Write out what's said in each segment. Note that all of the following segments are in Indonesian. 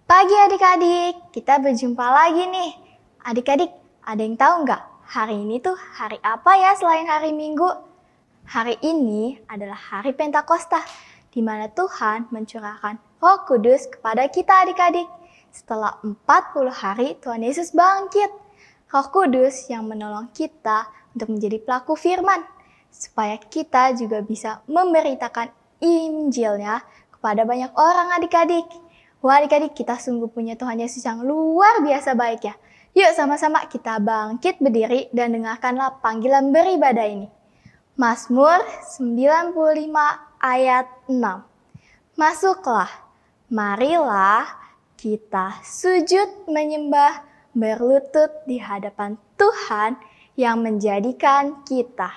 Pagi adik-adik, kita berjumpa lagi nih. Adik-adik, ada yang tahu nggak hari ini tuh hari apa ya selain hari Minggu? Hari ini adalah hari Pentakosta, di mana Tuhan mencurahkan Roh Kudus kepada kita adik-adik. Setelah 40 hari Tuhan Yesus bangkit. Roh Kudus yang menolong kita untuk menjadi pelaku firman, supaya kita juga bisa memberitakan Injilnya kepada banyak orang adik-adik. Wah adik-adik, kita sungguh punya Tuhan Yesus yang luar biasa baik ya. Yuk sama-sama kita bangkit berdiri dan dengarkanlah panggilan beribadah ini. Mazmur 95 ayat 6. Masuklah, marilah kita sujud menyembah, berlutut di hadapan Tuhan yang menjadikan kita.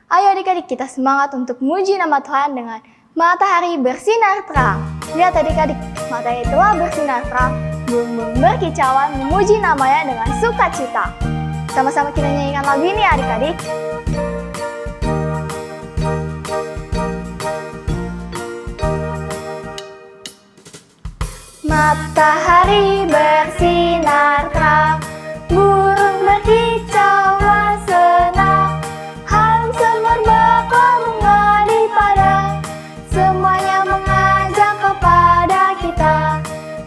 Ayo adik-adik, kita semangat untuk muji nama Tuhan dengan matahari bersinar terang. Lihat adik-adik, matahari telah bersinar terang, burung-burung berkicauan memuji namanya dengan sukacita. Sama-sama kita nyanyikan lagu ini adik-adik. Matahari bersinar terang, burung berkicauan senang, harum semerbak bunga di padang, semuanya mengajak kepada kita,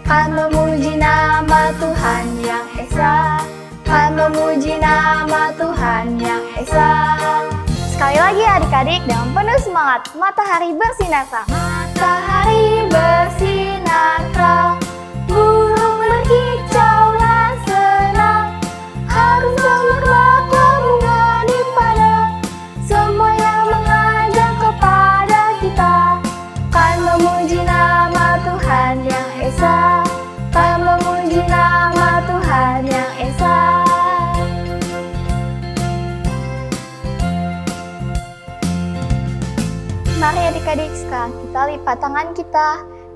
kan memuji nama Tuhan yang esa, kan memuji nama Tuhan yang esa. Sekali lagi adik-adik dengan penuh semangat, matahari bersinar terang. Matahari bersinar terang, burung berkicauan senang, harum semerbak bunga di padang, semuanya mengajak kepada kita, kan memuji nama Tuhan yang esa, kan memuji nama Tuhan yang esa. Mari adik-adik, sekarang kita lipat tangan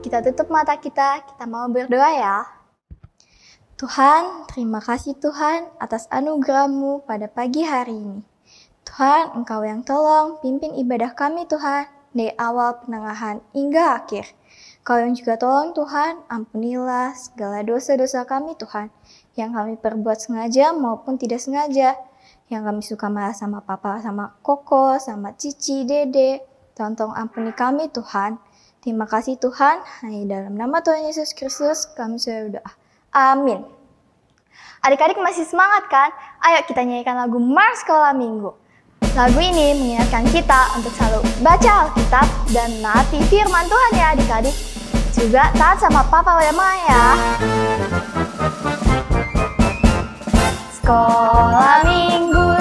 kita tutup mata kita mau berdoa ya. Tuhan, terima kasih Tuhan atas anugerah-Mu pada pagi hari ini. Tuhan, Engkau yang tolong pimpin ibadah kami Tuhan, dari awal pertengahan hingga akhir. Kau yang juga tolong Tuhan, ampunilah segala dosa-dosa kami Tuhan. yang kami perbuat sengaja maupun tidak sengaja, yang kami suka marah sama papa, sama koko, sama cici, dede. Tolong ampuni kami Tuhan. Terima kasih Tuhan, hanya dalam nama Tuhan Yesus Kristus kami sudah berdoa. Amin. Adik-adik masih semangat kan? Ayo kita nyanyikan lagu Mars Sekolah Minggu. Lagu ini mengingatkan kita untuk selalu baca Alkitab dan menaati firman Tuhan ya adik-adik. Juga taat sama papa dan mama ya. Sekolah minggu,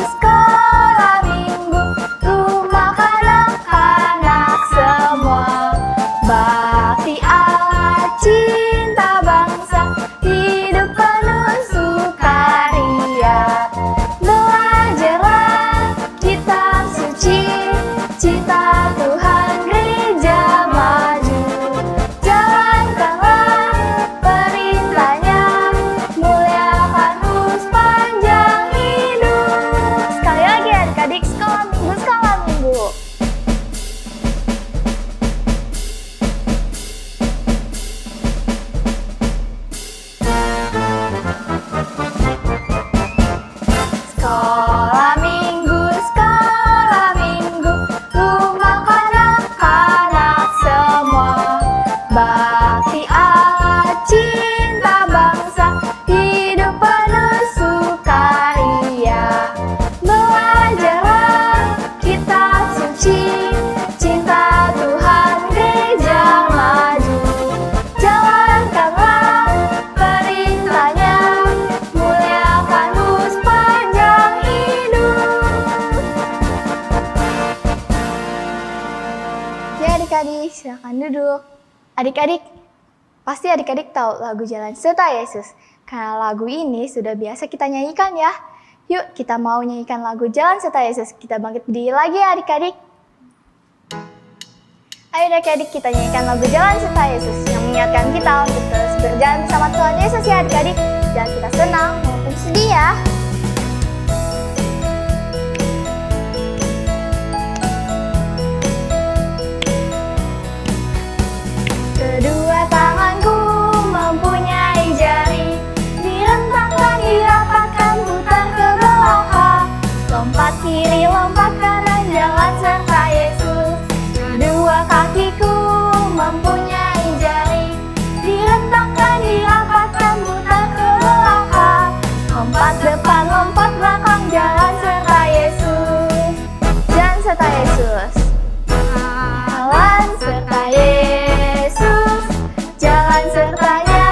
rumah kanak-kanak semua. Bakti Allah, cinta bangsa, hidup penuh sukaria. Belajarlah kitab suci, cita Tuhan gereja maju. Jalankanlah perintahnya, muliakan sepanjang hidup. Sekali lagi adik-adik, sekolah minggu, sekolah minggu. Sekolah minggu, rumah kanak-kanak semua. Bakti Allah, cinta bangsa, hidup penuh sukaria. Belajarlah kitab suci, cinta Tuhan gereja maju. Jalankanlah perintahnya, muliakan sepanjang hidup. Ya adik-adik, silakan duduk. Adik-adik, pasti adik-adik tahu lagu Jalan Serta Yesus. Karena lagu ini sudah biasa kita nyanyikan ya. Yuk kita mau nyanyikan lagu Jalan Serta Yesus. Kita bangkit berdiri lagi ya adik-adik. Ayo adik-adik kita nyanyikan lagu Jalan Serta Yesus yang mengingatkan kita untuk terus berjalan bersama Tuhan Yesus ya adik-adik. Dan kita senang maupun sedih ya. Kedua tanganku mempunyai jari, direntangkan, dirapatkan, putar ke belakang. Lompat kiri, lompat kanan, jalan serta Yesus. Kedua kakiku mempunyai jari, direntangkan, dirapatkan, putar ke belakang. Lompat depan, lompat belakang, jalan serta Yesus. Jalan serta Yesus. Jalan serta Yesus, jalan sertanya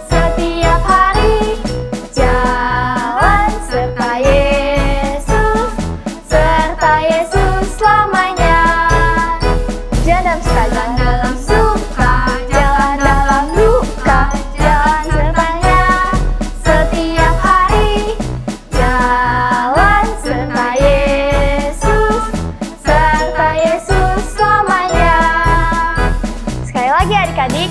setiap hari. Jalan serta Yesus selamanya. Jalan dalam suka, jalan dalam duka, jalan sertanya setiap hari. Jalan serta Yesus selamanya. Sekali lagi adik-adik.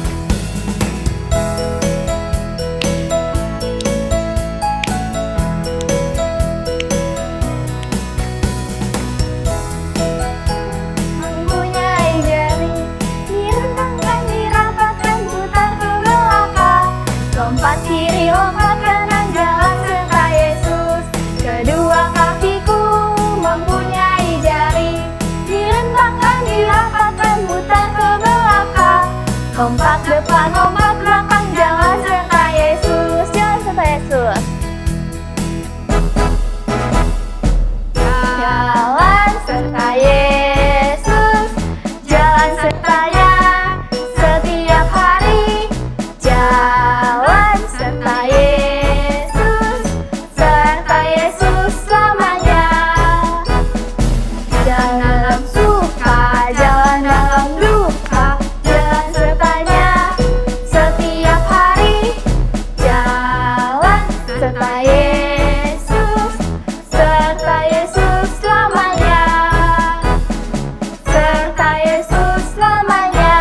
Mempunyai jari, direntangkan, dirapatkan, putar ke belakang. Lompat kiri, lompat kanan, jalan serta Yesus. Kedua kakiku mempunyai jari, direntangkan, dirapatkan, putar ke belakang. Lompat depan, lompat belakang, jalan serta Yesus. Jalan serta Yesus. Jalan serta Yesus, jalan sertanya setiap hari. Jalan serta Yesus selamanya. Jalan dalam suka, jalan dalam duka, jalan sertanya setiap hari. Jalan serta Yesus selamanya. Serta Yesus selamanya.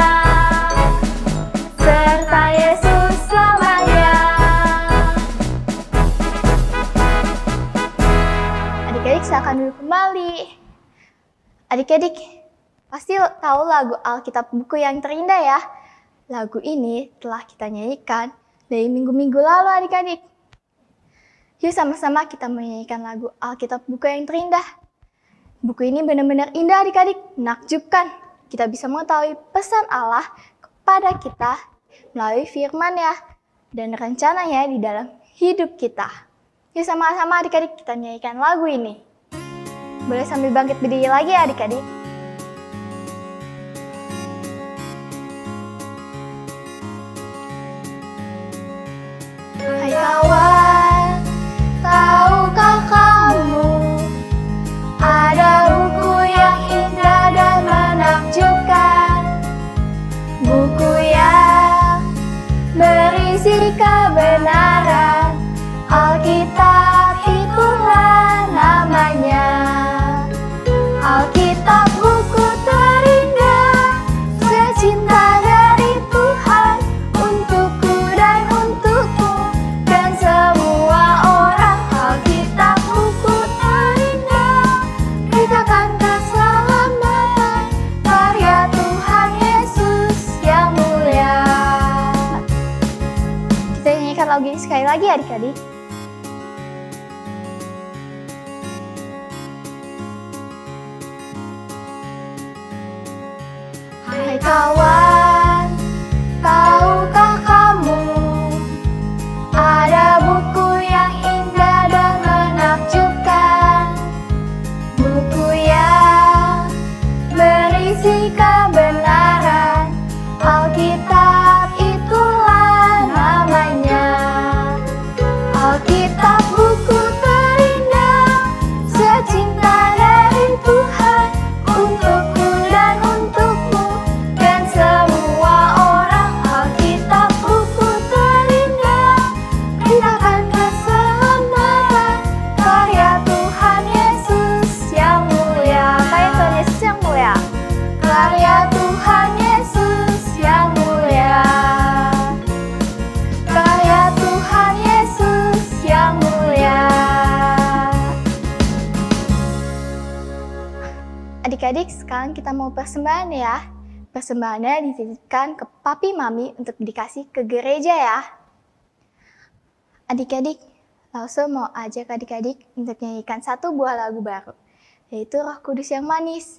Serta Yesus selamanya. Adik-adik silakan duduk kembali. Adik-adik pasti tahu lagu Alkitab Buku Yang Terindah ya. Lagu ini telah kita nyanyikan dari minggu-minggu lalu adik-adik. Yuk sama-sama kita menyanyikan lagu Alkitab Buku yang Terindah. Buku ini benar-benar indah adik-adik, menakjubkan. Kita bisa mengetahui pesan Allah kepada kita melalui firman-Nya dan rencananya di dalam hidup kita. Yuk sama-sama adik-adik kita nyanyikan lagu ini. Boleh sambil bangkit berdiri lagi ya adik-adik. Hai kawan, tahukah kamu ada buku yang indah dan menakjubkan, buku yang berisi kebenaran, Alkitab itulah namanya. Alkitab buku terindah, secinta dari Tuhan untukku dan untukmu dan semua orang. Alkitab buku terindah, beritakan keselamatan, karya Tuhan Yesus yang mulia. Kita nyanyikan lagu ini sekali lagi adik-adik. Hai kawan, tahukah kamu ada buku yang indah dan menakjubkan, buku yang berisi kebenaran, Alkitab itulah namanya. Alkitab buku terindah, secinta dari Tuhan untukku dan untukmu dan semua orang. Alkitab buku terindah, beritakan keselamatan, karya Tuhan Yesus yang mulia. Karya Tuhan Yesus yang mulia. Karya Tuhan Yesus yang mulia. Karya Tuhan Yesus yang mulia. Adik-adik, sekarang kita mau persembahan ya. Persembahannya dititipkan ke papi mami untuk dikasih ke gereja ya. Adik-adik, Lause mau ajak adik-adik untuk nyanyikan satu buah lagu baru, yaitu Roh Kudus yang manis.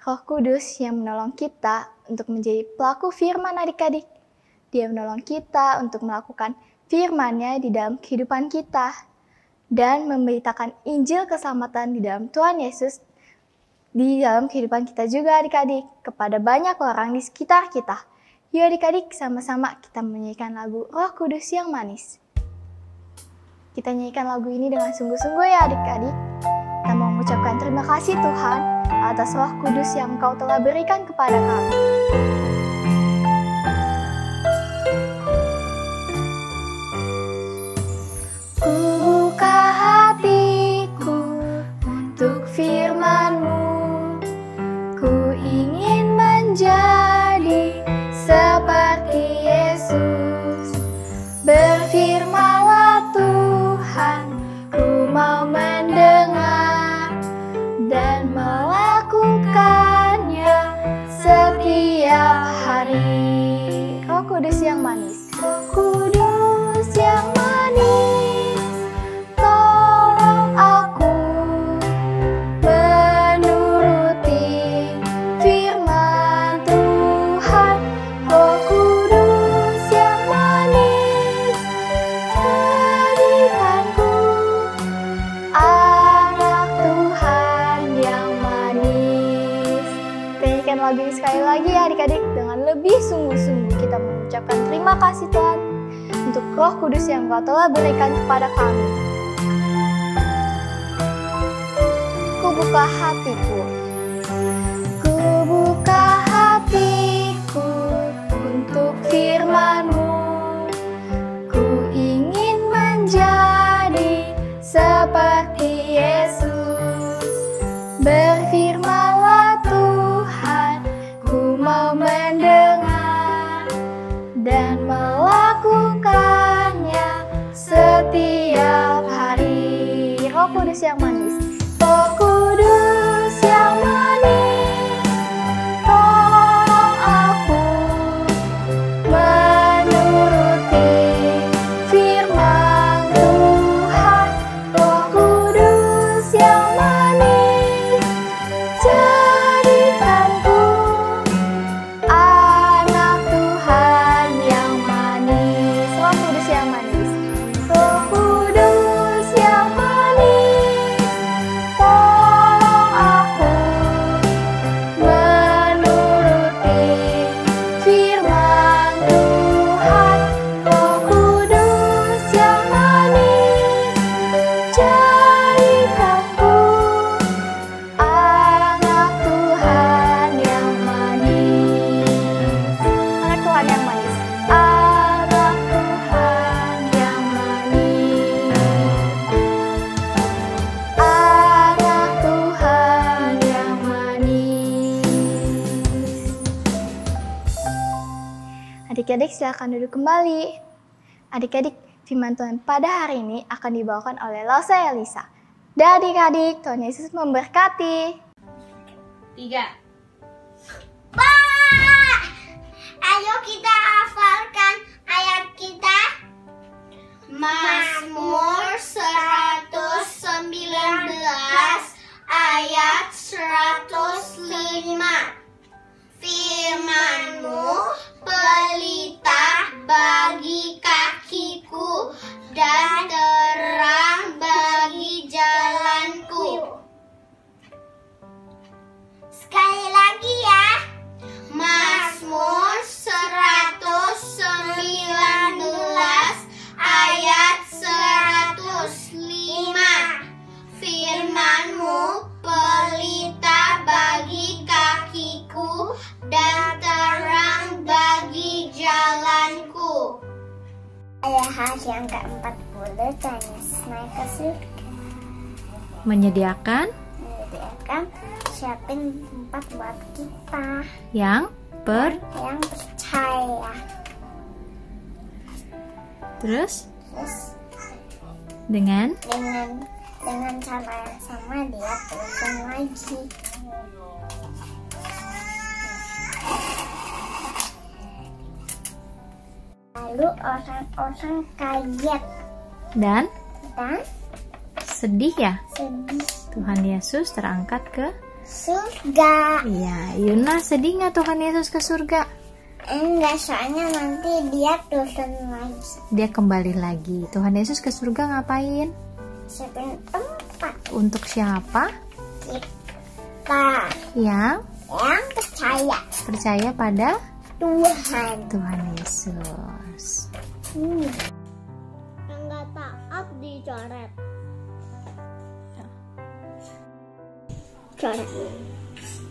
Roh Kudus yang menolong kita untuk menjadi pelaku firman adik-adik. Dia menolong kita untuk melakukan firman-Nya di dalam kehidupan kita dan memberitakan Injil keselamatan di dalam Tuhan Yesus di dalam kehidupan kita juga adik-adik, kepada banyak orang di sekitar kita. Yuk adik-adik, sama-sama kita menyanyikan lagu Roh Kudus yang manis. Kita nyanyikan lagu ini dengan sungguh-sungguh ya adik-adik. Kita mau mengucapkan terima kasih Tuhan atas Roh Kudus yang Engkau telah berikan kepada kami. Ku buka hatiku untuk firman-Mu. Ku ingin menjadi seperti Yesus. Berfirmanlah Tuhan, ku mau mendengar dan melakukannya setiap hari. Roh Kudus yang manis. Roh Kudus yang manis, tolong aku menuruti firman Tuhan. Roh Kudus yang manis, jadikanku anak Tuhan yang manis. Kita nyanyikan lagu ini sekali lagi ya adik-adik, dengan lebih sungguh-sungguh kita mengucapkan terima kasih Tuhan untuk Roh Kudus yang Engkau telah berikan kepada kami. Ku buka hatiku. Ku buka hatiku untuk firman-Mu. Ku ingin menjadi seperti Yesus. Berfirmanlah Tuhan, ku mau mendengar dan melakukannya setiap hari. Roh Kudus yang manis. Roh Kudus yang manis, tolong aku menuruti firman Tuhan. Adik-adik silakan duduk kembali. Adik-adik, firman Tuhan pada hari ini akan dibawakan oleh Lausa Elisa. Dan adik-adik, Tuhan Yesus memberkati. 3. Pak, ayo kita hafalkan ayat kita. Mazmur 119 ayat 105. Firman-Mu pelita bagi kakiku dan terang bagi jalanku. Sekali lagi ya. Mazmur 119 ayat 105. Firman-Mu pelita bagi kakiku dan terang bagi jalanku. Ayat yang ke-40 tanya naik ke surga. Menyediakan Siapin tempat buat kita yang percaya. Terus Terus dengan dengan cara yang sama dia terusin lagi. Lalu orang-orang kaget dan dan sedih ya. sedih. Tuhan Yesus terangkat ke Surga. Iya, Yuna sedih nggak Tuhan Yesus ke surga? Enggak, soalnya nanti dia turun lagi. Dia kembali lagi. Tuhan Yesus ke surga ngapain? Siapin tempat Untuk siapa? kita Yang yang percaya pada Tuhan. Tuhan Yesus. Enggak taat dicoret.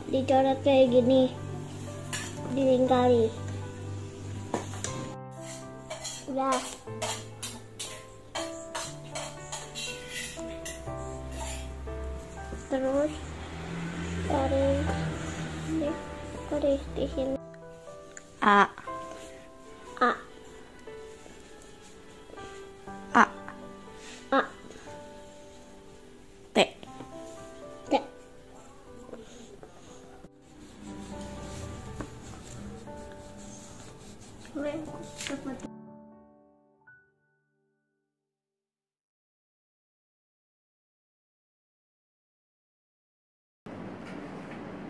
Dicoret kayak gini, dilingkari. Udah. Terus garis di sini. A. A. A. A. T. T.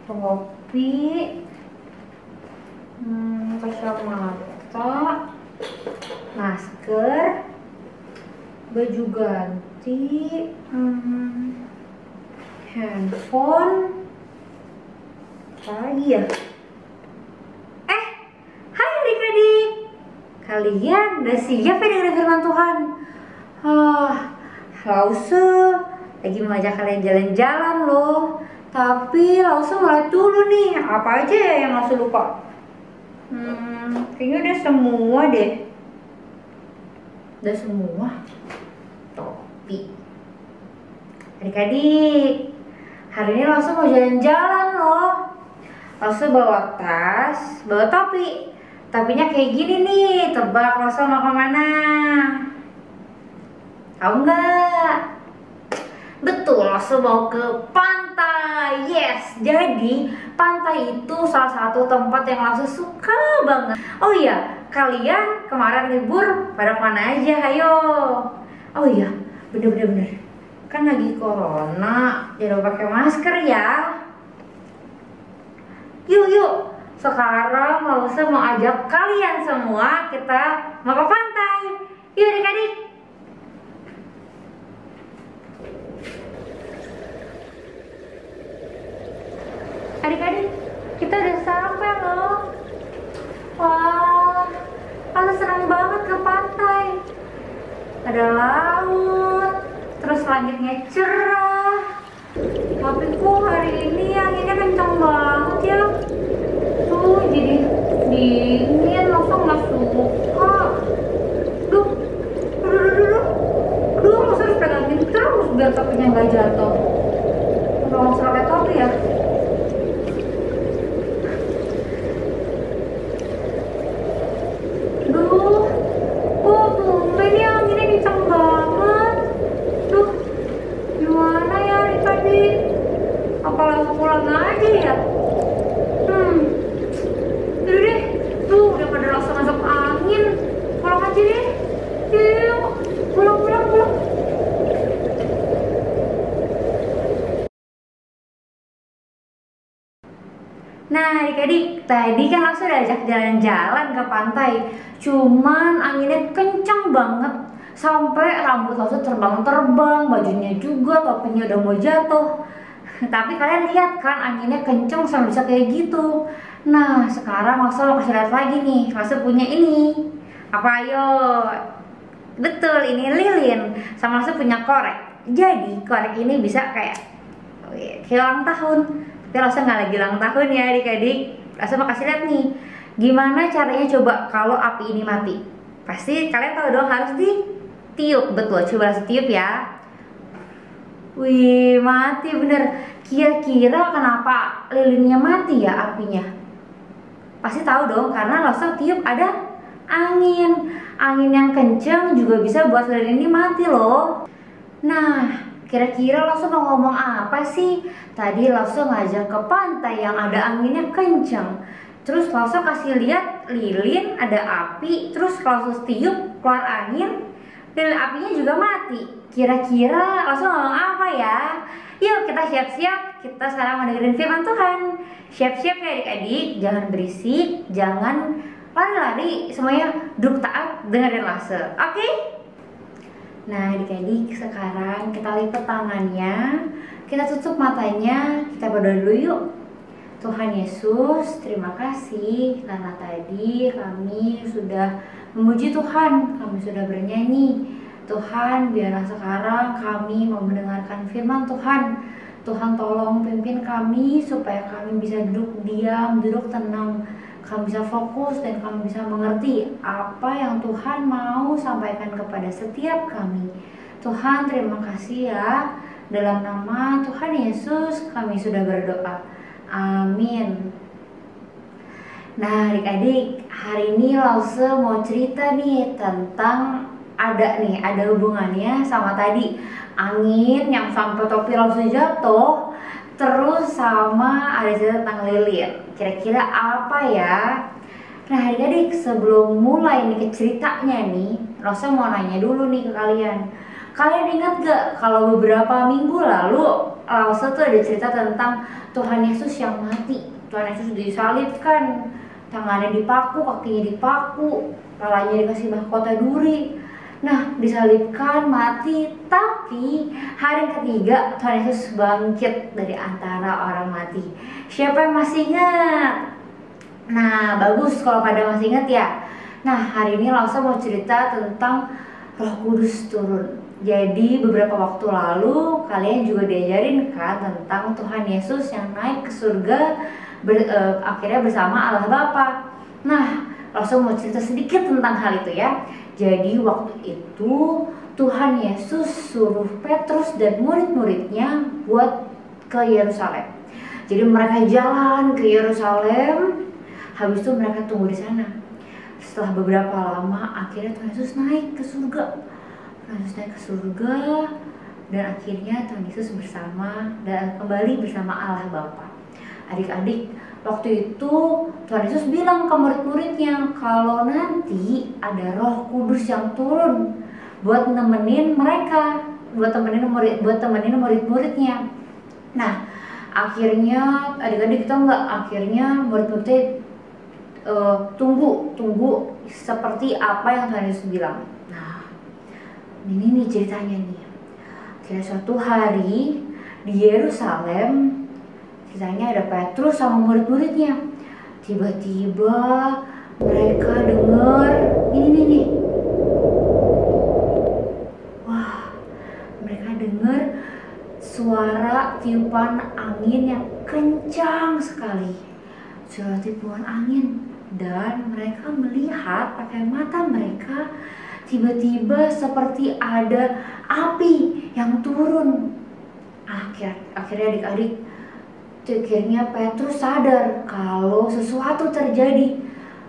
Topi, kacamata, masker, baju ganti, handphone, apa lagi ya? Hai adik-adik, kalian udah siap ya dengan firman Tuhan? Lause lagi mengajak kalian jalan-jalan loh. Tapi langsung mulai dulu nih, apa aja ya yang langsung lupa? Kayaknya udah semua deh. Udah semua. Topi. Adik-adik, hari ini langsung mau jalan-jalan loh. Langsung bawa tas, bawa topi. Topinya kayak gini nih, tebak langsung mau kemana? Tahu nggak? Betul, langsung mau ke pantai. Yes, jadi pantai itu salah satu tempat yang langsung suka banget. Oh iya, kalian kemarin libur pada mana aja? Ayo. Oh iya, bener. Kan lagi corona, jangan pakai masker ya. Yuk. Sekarang langsung mau ajak kalian semua kita mau ke pantai. Yuk adik-adik. Adik-adik, kita udah sampai loh. Wah, senang banget ke pantai. Ada laut, terus langitnya cerah. Tapi kok hari ini anginnya kencang banget ya. Tuh, jadi dingin, langsung nggak suka. Duh, langsung harus pegangin terus biar topinya nggak jatuh. Udah langsung pakai topi ya. Nah adik-adik, tadi kan langsung diajak jalan-jalan ke pantai. Cuman anginnya kencang banget, sampai rambut langsung terbang-terbang, bajunya juga, topinya udah mau jatuh. Tapi kalian lihat kan, anginnya kencang sampai bisa kayak gitu. Nah sekarang langsung mau kasih lihat lagi nih, langsung punya ini. Apa ayo? Betul, ini lilin. Sama langsung punya korek. Jadi korek ini bisa kayak ulang tahun. Tapi langsung nggak lagi ulang tahun ya adik-adik. Langsung mau kasih lihat nih, gimana caranya coba kalau api ini mati. Pasti kalian tahu dong, harus ditiup. Betul, coba langsung tiup ya. Wih, mati bener. Kira-kira kenapa lilinnya mati ya apinya? Pasti tahu dong, karena langsung tiup ada angin. Angin yang kencang juga bisa buat lilin ini mati loh. Nah, kira-kira langsung mau ngomong apa sih? Tadi langsung ngajak ke pantai yang ada anginnya kencang. Terus langsung kasih lihat lilin, ada api. Terus langsung tiup, keluar angin, dan apinya juga mati. Kira-kira langsung ngomong apa ya? Yuk kita siap-siap. Kita sekarang mau dengerin firman Tuhan. Siap-siap ya adik-adik. Jangan berisik, jangan lari-lari. Semuanya duduk taat, dengerin langsung. Oke? Nah adik-adik, sekarang kita lipat tangannya, kita tutup matanya, kita berdoa dulu yuk. Tuhan Yesus, terima kasih karena tadi kami sudah memuji Tuhan, kami sudah bernyanyi. Tuhan, biarlah sekarang kami mau mendengarkan firman Tuhan. Tuhan tolong pimpin kami supaya kami bisa duduk diam, duduk tenang. Kami bisa fokus dan kami bisa mengerti apa yang Tuhan mau sampaikan kepada setiap kami. Tuhan, terima kasih ya. Dalam nama Tuhan Yesus kami sudah berdoa. Amin. Nah adik-adik, hari ini Lause mau cerita nih tentang ada hubungannya sama tadi angin yang sampai topi Lause jatuh. Terus sama ada cerita tentang lilin. Kira-kira apa ya? Nah adik-adik, sebelum mulai nih ke ceritanya nih, Rosa mau nanya dulu nih ke kalian. Kalian ingat gak kalau beberapa minggu lalu Rosa tuh ada cerita tentang Tuhan Yesus yang mati. Tuhan Yesus disalibkan, tangannya dipaku, kakinya dipaku, kepalanya dikasih mahkota duri. Nah, disalibkan, mati, tapi hari ketiga Tuhan Yesus bangkit dari antara orang mati. Siapa yang masih ingat? Nah, bagus kalau pada masih ingat ya. Nah, hari ini Lausa mau cerita tentang Roh Kudus turun. Jadi beberapa waktu lalu kalian juga diajarin kan tentang Tuhan Yesus yang naik ke surga akhirnya bersama Allah Bapa. Nah, Lausa mau cerita sedikit tentang hal itu ya. Jadi waktu itu Tuhan Yesus suruh Petrus dan murid-muridnya buat ke Yerusalem. Jadi mereka jalan ke Yerusalem, habis itu mereka tunggu di sana. Setelah beberapa lama akhirnya Tuhan Yesus naik ke surga. Tuhan Yesus naik ke surga dan akhirnya Tuhan Yesus bersama dan kembali bersama Allah Bapa. Adik-adik, waktu itu Tuhan Yesus bilang ke murid-muridnya kalau nanti ada Roh Kudus yang turun buat nemenin mereka, buat temenin murid-muridnya. Nah, akhirnya adik-adik kita akhirnya murid-muridnya tunggu seperti apa yang Tuhan Yesus bilang. Nah, ini nih ceritanya nih. Akhirnya suatu hari di Yerusalem, ceritanya ada Petrus sama murid-muridnya. Tiba-tiba mereka dengar ini nih. Wah, mereka dengar suara tiupan angin yang kencang sekali. Suara tiupan angin, dan mereka melihat pakai mata mereka tiba-tiba seperti ada api yang turun. Akhirnya adik-adik, akhirnya Petrus sadar kalau sesuatu terjadi.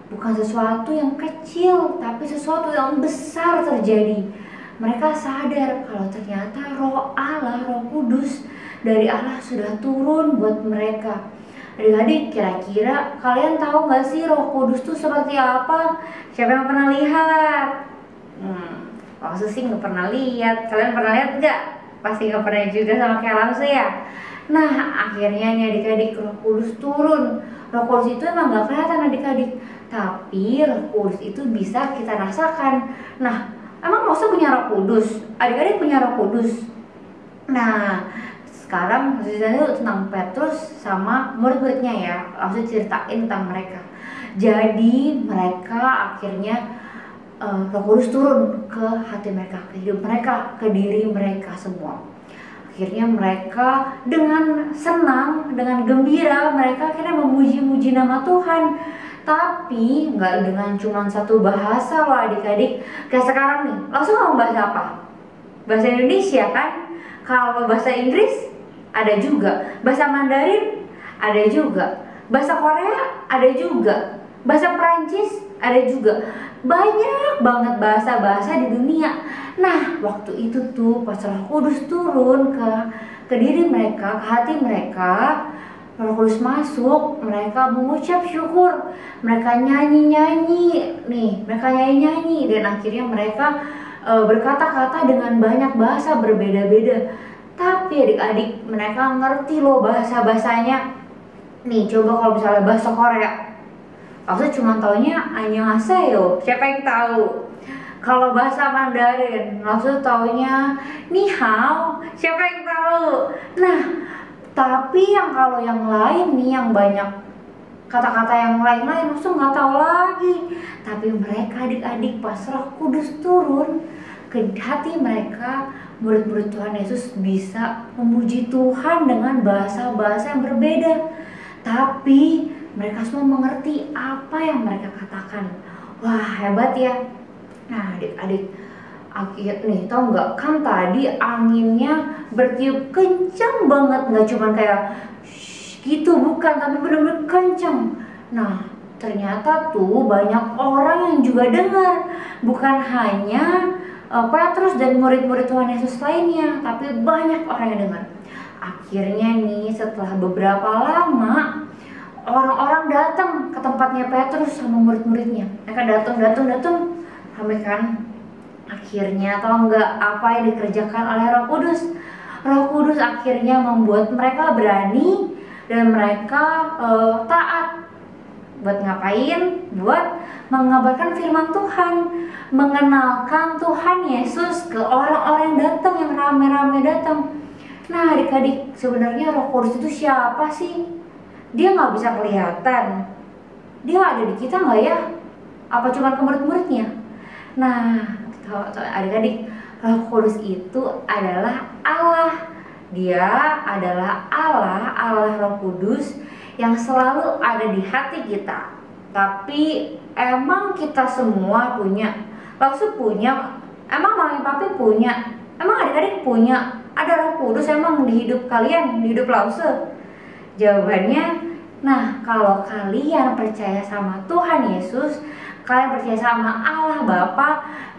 Bukan sesuatu yang kecil, tapi sesuatu yang besar terjadi. Mereka sadar kalau ternyata Roh Allah, Roh Kudus dari Allah sudah turun buat mereka. Adik-adik, kira-kira kalian tahu gak sih Roh Kudus itu seperti apa? Siapa yang pernah lihat? Langsung sih gak pernah lihat. Kalian pernah lihat gak? Pasti gak pernah juga sama kayak langsung ya. Nah, akhirnya nih adik-adik, Roh Kudus turun. Roh Kudus itu emang gak kelihatan adik-adik, tapi Roh Kudus itu bisa kita rasakan. Nah, emang Lause punya Roh Kudus? Adik-adik punya Roh Kudus? Nah, sekarang ceritanya tentang Petrus sama murid-muridnya ya. Langsung ceritain tentang mereka. Jadi mereka akhirnya Roh Kudus turun ke hati mereka, ke hidup mereka, ke diri mereka semua. Akhirnya mereka dengan senang, dengan gembira, mereka akhirnya memuji-muji nama Tuhan. Tapi nggak dengan cuma satu bahasa loh adik-adik. Kayak sekarang nih, langsung ngomong bahasa apa? Bahasa Indonesia kan? Kalau bahasa Inggris ada juga, bahasa Mandarin ada juga, bahasa Korea ada juga, bahasa Perancis ada juga. Banyak banget bahasa-bahasa di dunia. Nah, waktu itu tuh pas Roh Kudus turun ke diri mereka, ke hati mereka, Roh Kudus masuk, mereka mengucap syukur, mereka nyanyi-nyanyi nih, mereka nyanyi-nyanyi, dan akhirnya mereka berkata-kata dengan banyak bahasa berbeda-beda. Tapi adik-adik, mereka ngerti loh bahasa-bahasanya. Nih, coba kalau misalnya bahasa Korea, aku cuma taunya annyeonghaseyo, siapa yang tahu? Kalau bahasa Mandarin, aku taunya ni hao, siapa yang tahu? Nah, tapi kalau yang lain nih, yang banyak kata-kata yang lain-lain, aku nggak tahu lagi. Tapi mereka adik-adik pas Roh Kudus turun ke hati mereka, murid-murid Tuhan Yesus bisa memuji Tuhan dengan bahasa-bahasa yang berbeda. Tapi mereka semua mengerti apa yang mereka katakan. Wah, hebat ya. Nah, adik-adik, nih tau nggak, kan tadi anginnya bertiup kencang banget, nggak cuma kayak gitu, bukan, tapi benar-benar kencang. Nah, ternyata tuh banyak orang yang juga dengar, bukan hanya Petrus dan murid-murid Tuhan Yesus lainnya, tapi banyak orang yang dengar. Akhirnya nih, setelah beberapa lama, orang-orang datang ke tempatnya Petrus sama murid-muridnya. Mereka datang, sampai kan akhirnya tau nggak apa yang dikerjakan oleh Roh Kudus? Roh Kudus akhirnya membuat mereka berani dan mereka taat. Buat ngapain? Buat mengabarkan firman Tuhan, mengenalkan Tuhan Yesus ke orang-orang yang datang, yang rame-rame datang. Nah, adik-adik, sebenarnya Roh Kudus itu siapa sih? Dia nggak bisa kelihatan. Dia ada di kita nggak ya? Apa cuma ke murid-muridnya? Nah, adik-adik, Roh Kudus itu adalah Allah. Dia adalah Allah Roh Kudus yang selalu ada di hati kita. Tapi emang kita semua punya, Lause punya, emang mami papi punya, emang adik-adik punya, ada Roh Kudus emang di hidup kalian, di hidup Lause? Jawabannya, nah, kalau kalian percaya sama Tuhan Yesus, kalian percaya sama Allah Bapa,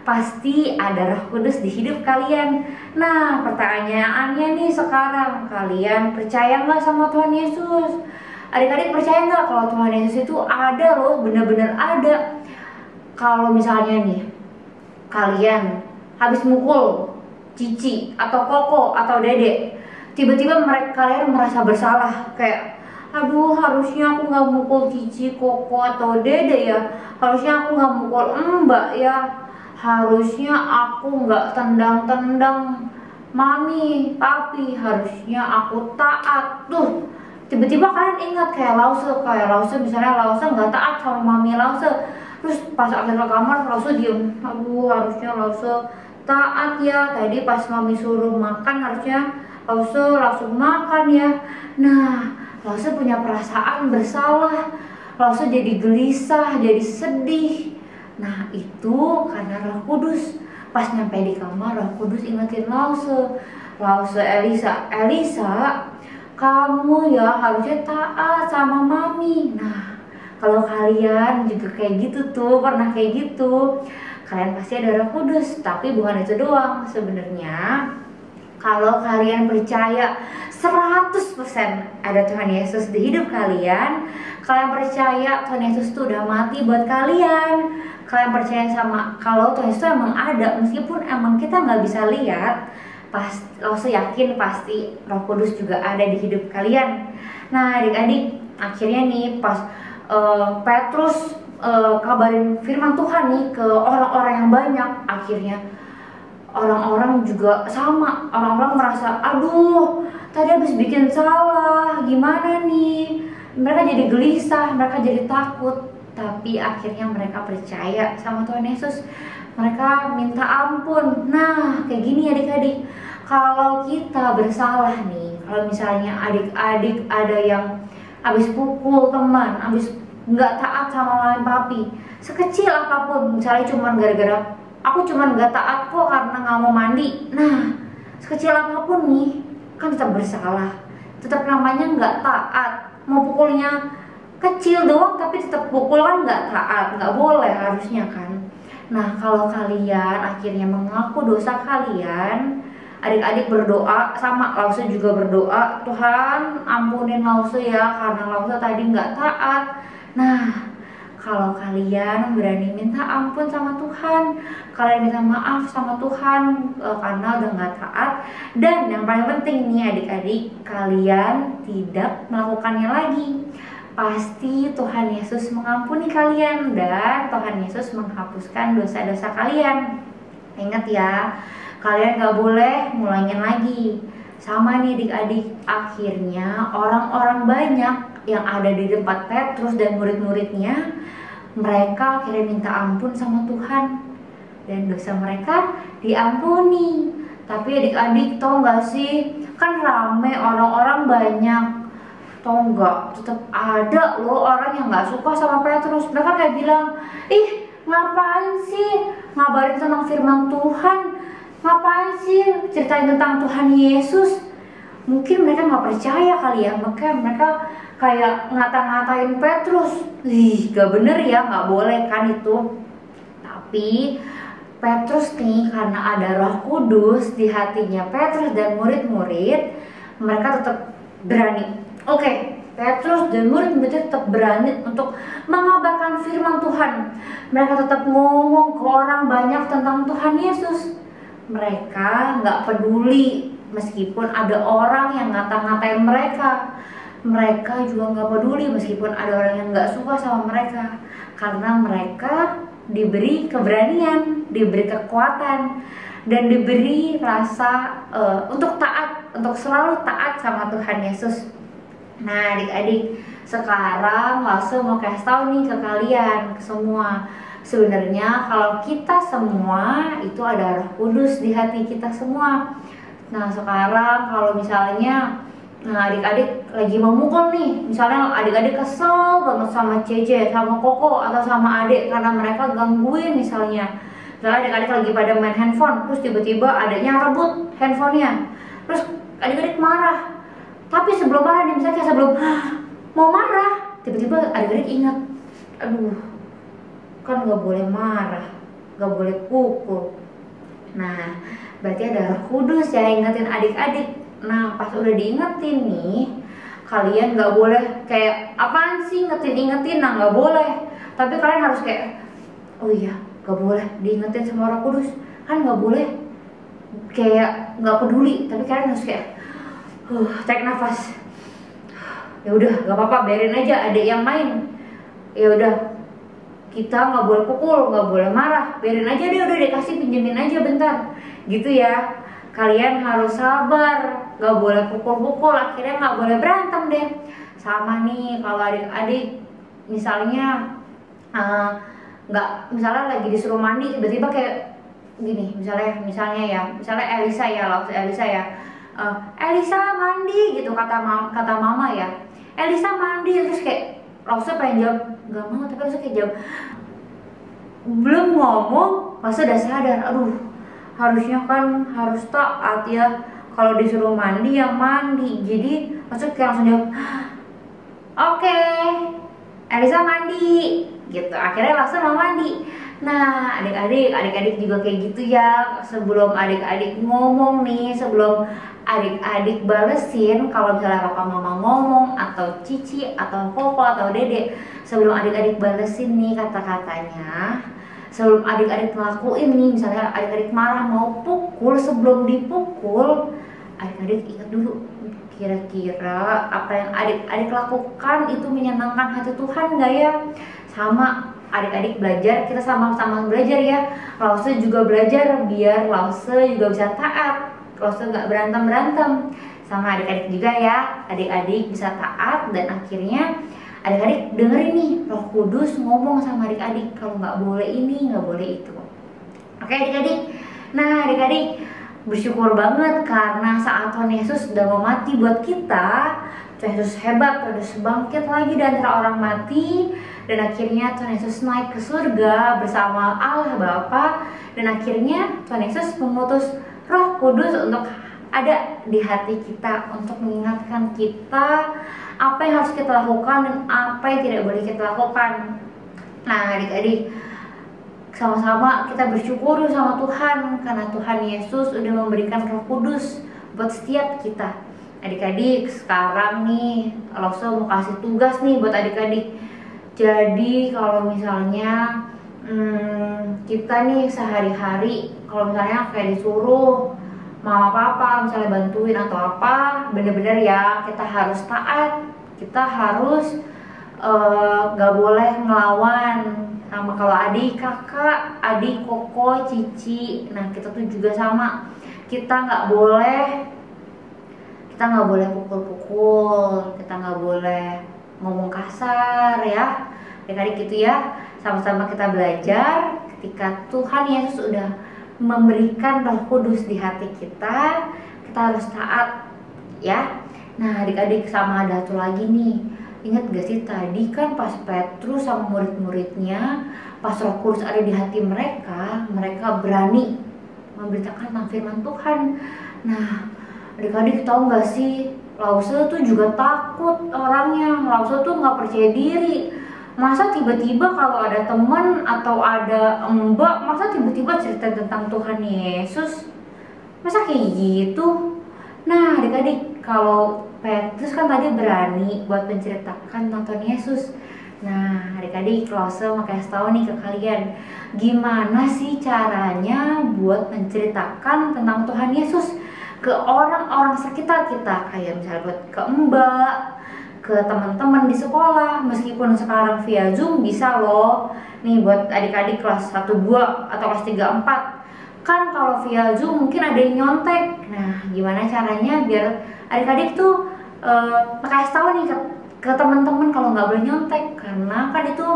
pasti ada Roh Kudus di hidup kalian. Nah, pertanyaannya nih sekarang, kalian percaya nggak sama Tuhan Yesus? Adik-adik percaya nggak kalau Tuhan Yesus itu ada loh, benar-benar ada? Kalau misalnya nih, kalian habis mukul Cici atau Koko atau Dede, tiba-tiba kalian merasa bersalah, kayak aduh, harusnya aku nggak mukul Cici, Koko atau Dede ya, harusnya aku nggak mukul Mbak ya, harusnya aku nggak tendang-tendang Mami, Papi, harusnya aku taat tuh. Tiba-tiba kalian ingat kayak Lause misalnya Lause nggak taat sama Mami Lause, terus pas akhirnya kamar Lause diem, aduh, harusnya Lause taat ya, tadi pas Mami suruh makan harusnya Lause langsung makan ya. Nah, Lause punya perasaan bersalah, Lause jadi gelisah, jadi sedih. Nah, itu karena Roh Kudus. Pas nyampe di kamar, Roh Kudus ingetin Lause, Elisa, kamu ya harusnya taat sama Mami. Nah, kalau kalian juga kayak gitu tuh, pernah kayak gitu, kalian pasti ada Roh Kudus. Tapi bukan itu doang sebenarnya. Kalau kalian percaya 100% ada Tuhan Yesus di hidup kalian, kalian percaya Tuhan Yesus tuh udah mati buat kalian, kalian percaya sama kalau Tuhan Yesus emang ada, meskipun emang kita nggak bisa lihat, Lause yakin pasti Roh Kudus juga ada di hidup kalian. Nah, adik-adik, Akhirnya nih pas Petrus kabarin firman Tuhan nih ke orang-orang yang banyak, akhirnya orang-orang juga sama, orang-orang merasa aduh tadi habis bikin salah, gimana nih, mereka jadi gelisah, mereka jadi takut. Tapi akhirnya mereka percaya sama Tuhan Yesus, mereka minta ampun. Nah kayak gini adik-adik, kalau kita bersalah nih, kalau misalnya adik-adik ada yang habis pukul teman, habis nggak taat sama mami papi, sekecil apapun, misalnya cuman gara-gara aku cuman nggak taat kok karena nggak mau mandi. Nah sekecil apapun nih kan tetap bersalah, tetap namanya nggak taat. Mau pukulnya kecil doang tapi tetap pukul kan nggak taat, nggak boleh harusnya kan. Nah kalau kalian akhirnya mengaku dosa kalian, adik-adik berdoa, sama Lause juga berdoa, Tuhan ampunin Lause ya karena Lause tadi nggak taat. Nah kalau kalian berani minta ampun sama Tuhan, kalian minta maaf sama Tuhan karena udah nggak taat, dan yang paling penting nih adik-adik, kalian tidak melakukannya lagi, pasti Tuhan Yesus mengampuni kalian dan Tuhan Yesus menghapuskan dosa-dosa kalian. Ingat ya, kalian gak boleh ngulangin lagi. Sama nih adik-adik, akhirnya orang-orang banyak yang ada di tempat Petrus dan murid-muridnya, mereka akhirnya minta ampun sama Tuhan dan dosa mereka diampuni. Tapi adik-adik tau gak sih, kan rame, orang-orang banyak, tau nggak, tetap ada loh orang yang nggak suka sama Petrus. Mereka kayak bilang, ih ngapain sih ngabarin tentang firman Tuhan, ngapain sih ceritain tentang Tuhan Yesus. Mungkin mereka nggak percaya kali ya, makanya mereka kayak ngata-ngatain Petrus. Ih gak bener ya, nggak boleh kan itu. Tapi Petrus nih, karena ada Roh Kudus di hatinya Petrus dan murid-murid, mereka tetap berani. Oke, Petrus dan murid-murid tetap berani untuk mengabarkan firman Tuhan. Mereka tetap ngomong ke orang banyak tentang Tuhan Yesus. Mereka nggak peduli meskipun ada orang yang ngata-ngatain mereka. Mereka juga nggak peduli meskipun ada orang yang nggak suka sama mereka. Karena mereka diberi keberanian, diberi kekuatan, dan diberi rasa untuk taat, untuk selalu taat sama Tuhan Yesus. Nah adik-adik, sekarang Lause mau kasih tahu nih ke kalian semua. Sebenarnya kalau kita semua itu ada Roh Kudus di hati kita semua. Nah sekarang kalau misalnya adik-adik lagi memukul nih, misalnya adik-adik kesel banget sama Cece, sama Koko, atau sama adik karena mereka gangguin misalnya. Misalnya adik-adik lagi pada main handphone, terus tiba-tiba adiknya rebut handphonenya, terus adik-adik marah. Tapi sebelum marah nih, misalnya sebelum mau marah, tiba-tiba adik-adik ingat, aduh kan gak boleh marah, gak boleh pukul. Nah berarti ada Roh Kudus ya ingetin adik-adik. Nah pas udah diingetin nih, kalian gak boleh kayak apaan sih ingetin-ingetin, nah gak boleh. Tapi kalian harus kayak, oh iya gak boleh diingetin sama Roh Kudus, kan gak boleh kayak gak peduli. Tapi kalian harus kayak tarik nafas. Ya udah, gak apa-apa, biarin aja adik yang main. Ya udah, kita nggak boleh pukul, nggak boleh marah, biarin aja deh, udah dikasih, pinjemin aja bentar, gitu ya. Kalian harus sabar, nggak boleh pukul-pukul, akhirnya nggak boleh berantem deh. Sama nih kalau adik-adik misalnya misalnya lagi disuruh mandi, tiba-tiba kayak gini, misalnya Elisa ya. Elisa mandi gitu kata mama ya. Elisa mandi, terus kayak Lause pengen jawab gak mau, tapi Lause kayak jawab belum ngomong, Lause udah sadar, aduh harusnya kan harus taat ya, kalau disuruh mandi ya mandi. Jadi Lause kayak langsung jawab oke, Elisa mandi gitu. Akhirnya Lause mau mandi. Nah adik-adik juga kayak gitu ya. Sebelum adik-adik ngomong nih, sebelum adik-adik balesin, kalau misalnya papa mama ngomong, atau cici, atau koko, atau dede, sebelum adik-adik balesin nih kata-katanya, sebelum adik-adik ngelakuin nih, misalnya adik-adik marah mau pukul, sebelum dipukul, adik-adik ingat dulu, kira-kira apa yang adik-adik lakukan itu menyenangkan hati Tuhan nggak ya? Sama adik-adik belajar, kita sama-sama belajar ya. Lause juga belajar biar Lause juga bisa taat, Lause nggak berantem-berantem. Sama adik-adik juga ya, adik-adik bisa taat dan akhirnya adik-adik dengerin nih Roh Kudus ngomong sama adik-adik kalau nggak boleh ini, nggak boleh itu. Oke adik-adik, nah adik-adik bersyukur banget karena saat Tuhan Yesus sudah mau mati buat kita. Tuhan Yesus hebat, Tuhan Yesus bangkit lagi dari antara orang mati, dan akhirnya Tuhan Yesus naik ke surga bersama Allah Bapa, dan akhirnya Tuhan Yesus mengutus Roh Kudus untuk ada di hati kita untuk mengingatkan kita apa yang harus kita lakukan dan apa yang tidak boleh kita lakukan. Nah adik-adik, sama-sama kita bersyukur sama Tuhan karena Tuhan Yesus udah memberikan Roh Kudus buat setiap kita. Adik-adik, sekarang nih Lause mau kasih tugas nih buat adik-adik. Jadi kalau misalnya kita nih sehari-hari kalau misalnya kayak disuruh mama papa misalnya bantuin atau apa, bener-bener ya kita harus taat, kita harus gak boleh ngelawan sama kalau adik kakak, adik koko, cici. Nah kita tuh juga sama, kita nggak boleh pukul-pukul, kita nggak boleh ngomong kasar ya adik-adik gitu ya. Sama-sama kita belajar ketika Tuhan Yesus udah memberikan Roh Kudus di hati kita, kita harus taat ya. Nah adik-adik, sama ada satu lagi nih, ingat gak sih tadi kan pas Petrus sama murid-muridnya, pas Roh Kudus ada di hati mereka, mereka berani memberitakan tentang firman Tuhan. Nah adik-adik tahu gak sih, Lause tuh juga takut orangnya, Lause tuh gak percaya diri. Masa tiba-tiba kalau ada temen atau ada mbak, masa tiba-tiba cerita tentang Tuhan Yesus? Masa kayak gitu? Nah adik-adik, kalau Petrus kan tadi berani buat menceritakan tentang Tuhan Yesus. Nah adik-adik, Lause mau kasih tahu nih ke kalian, gimana sih caranya buat menceritakan tentang Tuhan Yesus ke orang-orang sekitar kita, kayak misalnya buat ke mbak, ke teman-teman di sekolah. Meskipun sekarang via Zoom bisa loh. Nih buat adik-adik kelas 1, 2 atau kelas 3, 4. Kan kalau via Zoom mungkin ada yang nyontek. Nah, gimana caranya biar adik-adik tuh kasih tahu nih ke teman-teman kalau nggak boleh nyontek, karena kan itu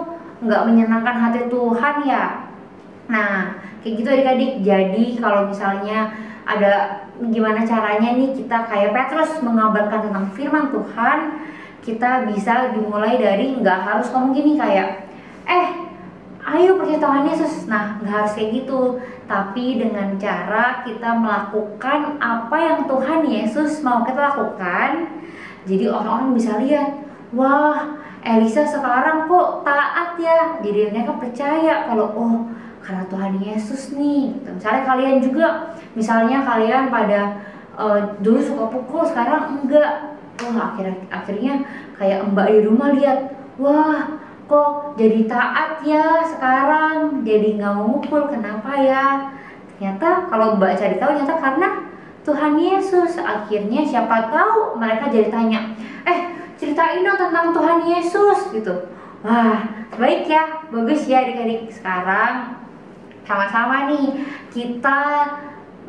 nggak menyenangkan hati Tuhan ya. Nah, kayak gitu adik-adik. Jadi kalau misalnya ada gimana caranya nih kita kayak Petrus mengabarkan tentang firman Tuhan, kita bisa dimulai dari nggak harus ngomong gini kayak ayo percaya Tuhan Yesus. Nah nggak harus kayak gitu, tapi dengan cara kita melakukan apa yang Tuhan Yesus mau kita lakukan. Jadi orang-orang bisa lihat, wah Elisa sekarang kok taat ya. Jadi mereka percaya kalau karena Tuhan Yesus nih gitu. Misalnya kalian juga, misalnya kalian pada dulu suka pukul, sekarang enggak. Wah akhirnya kayak mbak di rumah lihat, wah kok jadi taat ya sekarang, jadi nggak mau mukul, kenapa ya? Ternyata kalau mbak cari tahu, ternyata karena Tuhan Yesus. Akhirnya siapa tahu mereka jadi tanya, ceritain dong tentang Tuhan Yesus gitu. Wah baik ya, bagus ya adik-adik. Sekarang sama-sama nih kita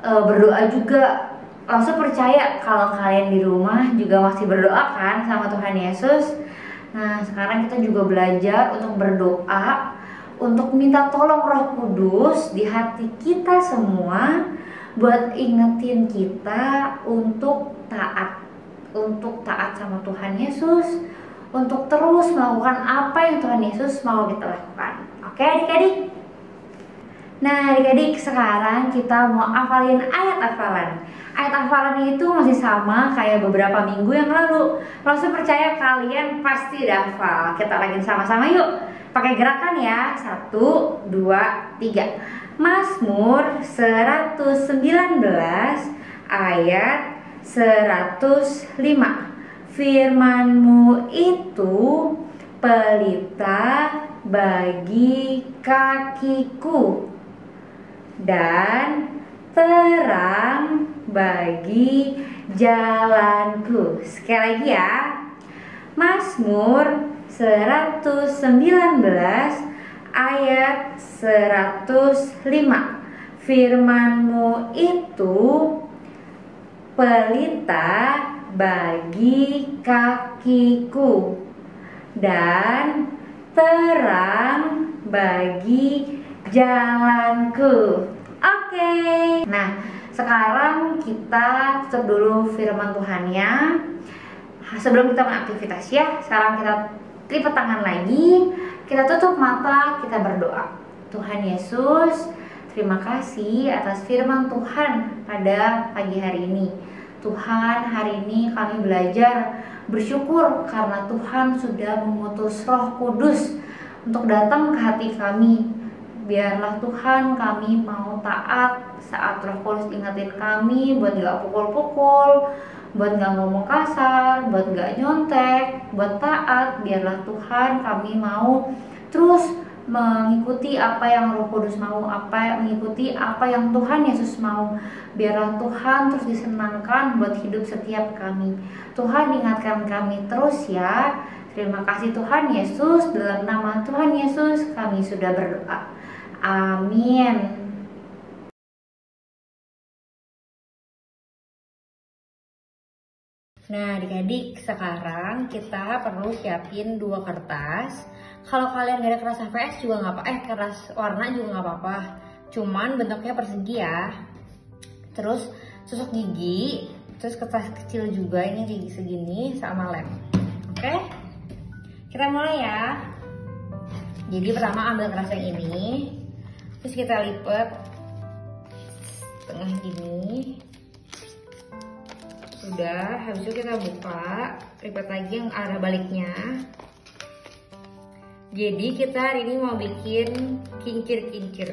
berdoa juga. Langsung percaya kalau kalian di rumah juga masih berdoa kan sama Tuhan Yesus. Nah sekarang kita juga belajar untuk berdoa, untuk minta tolong Roh Kudus di hati kita semua, buat ingetin kita untuk taat sama Tuhan Yesus, untuk terus melakukan apa yang Tuhan Yesus mau kita lakukan. Oke adik-adik? Nah adik-adik, sekarang kita mau hafalin ayat hafalan. Ayat hafalan itu masih sama kayak beberapa minggu yang lalu. Langsung percaya kalian pasti udah hafal. Kita lagi sama-sama yuk. Pakai gerakan ya. 1, 2, 3. Mazmur 119 ayat 105. Firman-Mu itu pelita bagi kakiku dan terang bagi jalanku. Sekali lagi ya. Mazmur 119 ayat 105. Firman-Mu itu pelita bagi kakiku dan terang bagi jalanku. Oke. Nah, sekarang kita tutup dulu firman Tuhannya. Sebelum kita beraktivitas ya, sekarang kita lipat tangan lagi, kita tutup mata, kita berdoa. Tuhan Yesus, terima kasih atas firman Tuhan pada pagi hari ini. Tuhan, hari ini kami belajar bersyukur karena Tuhan sudah mengutus Roh Kudus untuk datang ke hati kami. Biarlah Tuhan kami mau taat saat Roh Kudus ingetin kami buat gak pukul-pukul, buat gak ngomong kasar, buat gak nyontek, buat taat. Biarlah Tuhan kami mau terus mengikuti apa yang Roh Kudus mau, mengikuti apa yang Tuhan Yesus mau. Biarlah Tuhan terus disenangkan buat hidup setiap kami. Tuhan ingatkan kami terus ya. Terima kasih Tuhan Yesus, dalam nama Tuhan Yesus kami sudah berdoa. Amin. Nah, adik-adik, sekarang kita perlu siapin 2 kertas. Kalau kalian gak ada kertas HVS juga nggak apa, kertas warna juga nggak apa-apa. Cuman bentuknya persegi ya. Terus tusuk gigi, terus kertas kecil juga, ini gigi segini sama lem. Oke? Kita mulai ya. Jadi pertama ambil kertas yang ini, terus kita lipat tengah gini. Udah, habis itu kita buka, lipat lagi yang arah baliknya. Jadi kita hari ini mau bikin kincir-kincir.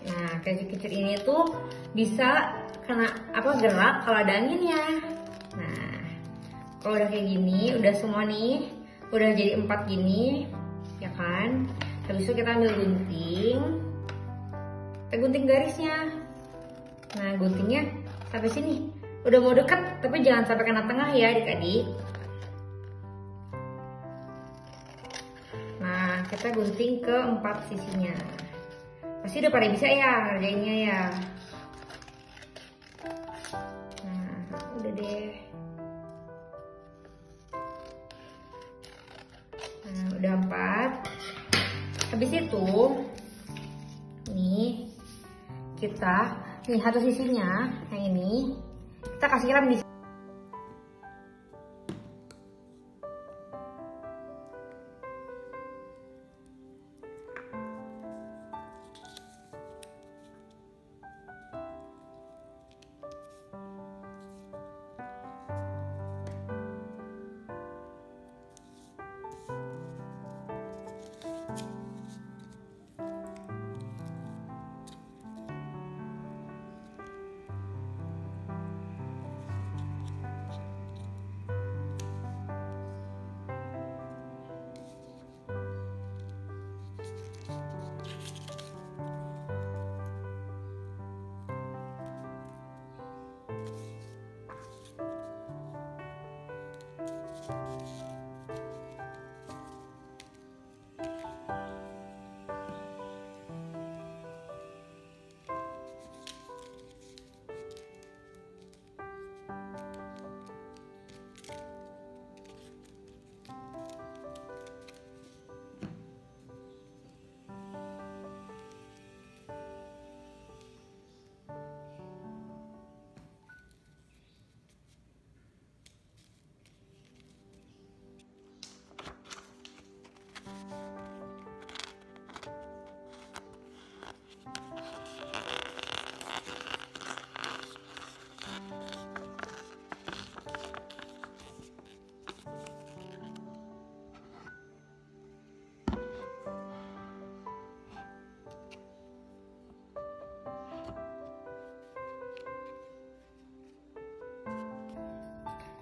Nah, kincir-kincir ini tuh bisa kena gerak kalau ada anginnya. Nah, kalau udah kayak gini, udah semua nih, udah jadi 4 gini, ya kan? Habis itu kita ambil gunting, kita gunting garisnya. Nah, guntingnya sampai sini. Udah mau deket, tapi jangan sampai kena tengah ya adik-adik. Nah, kita gunting ke 4 sisinya. Pasti udah pada bisa ya ngerjainnya ya. Nah, udah deh. Nah, udah 4. Habis itu, nih satu sisinya yang ini kita kasih rem di.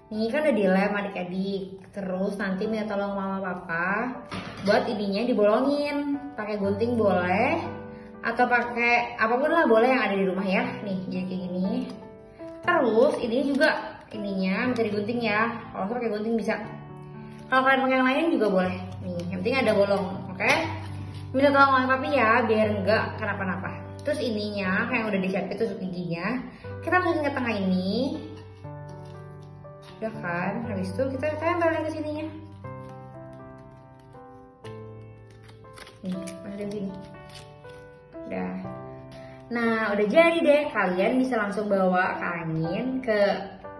Ini kan udah dilem adik-adik. Terus nanti minta tolong mama papa buat ininya dibolongin. Pakai gunting boleh, atau pakai apapun lah boleh yang ada di rumah ya. Nih jadi kayak gini. Terus ini juga ininya bisa digunting ya. Kalau saya pakai gunting bisa. Kalau kalian pakai yang lain juga boleh. Nih, yang penting ada bolong, oke? Minta tolong oleh papi ya, biar enggak kenapa-napa. Terus ininya, kayak udah disiapin tusuk giginya, kita masukin ke tengah ini. Udah kan? Habis itu kita tempel ke sininya. Nih, masukin sini. Udah. Nah, udah jadi deh. Kalian bisa langsung bawa ke angin ke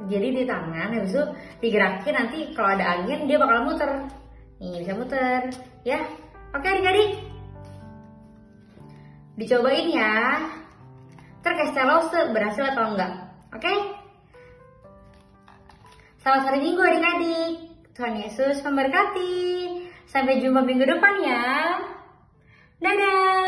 jadi di tangan, habis itu digerakin, nanti kalau ada angin dia bakal muter. Nih, bisa muter. Ya. Oke adik-adik. Dicobain ya. Terkestelose berhasil atau enggak? Oke? Selamat hari Minggu adik-adik. Tuhan Yesus memberkati. Sampai jumpa minggu depan ya. Dadah.